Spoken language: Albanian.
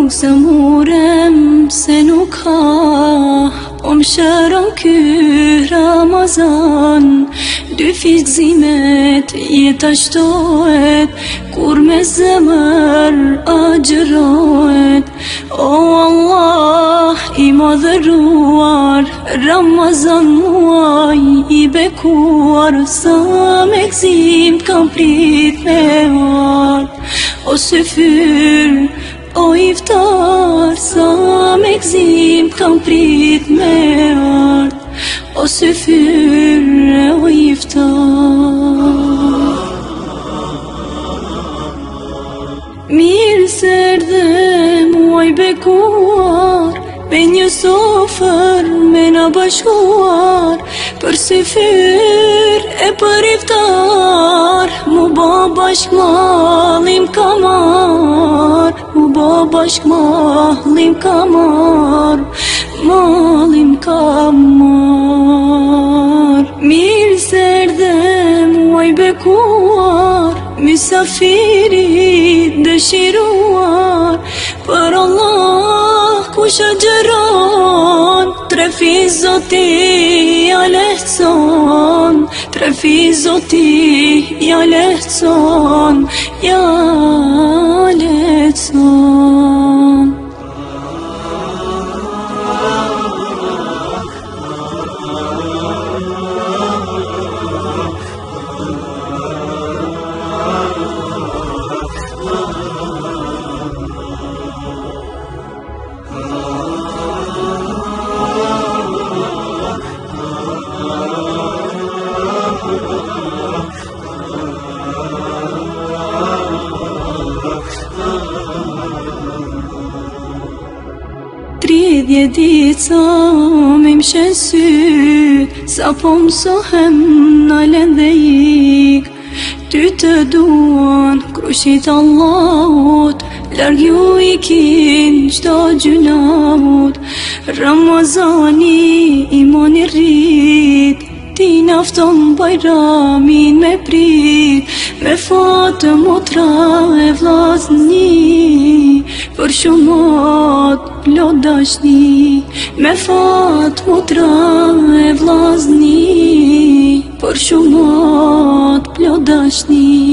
Nuk se murem se nuk ka, po më shëron ky Ramazan. Dy fikzimet jeta shtohet, kur me zemër agjërohet. O Allah i madhëruar, Ramazan muaj i bekuar, sa me gzim kam prit me ardh. O syfyr, o iftar, sa me gzim kam prit me ardh. O syfyr, o iftar. Mirë se erdhe muaj bekuar, me një sofër me na bashkuar, për syfyr e për iftar. Mu bo bashk mallim kamar, mu bo bashk mallim kamar, mallim kamar. Mirë se erdhe muaj bekuar, mysafiri dëshiruar, për Allah kush agjëron, tre fiz Zoti ja lehtëson, tre fiz Zoti ja lehtëson, ja lehtëson. Tridhje dica me më shen syt, sa po mësohem nalen dhe ik. Ty të duan krushit Allahut, larg ju ikin çdo gjunahut. Ramazani imani rrit, ti nafton bajramin me prit, me fatë motra e vllazni, për shumat plot dashni. Me fatë motra e vllazni, për shumat plot dashni.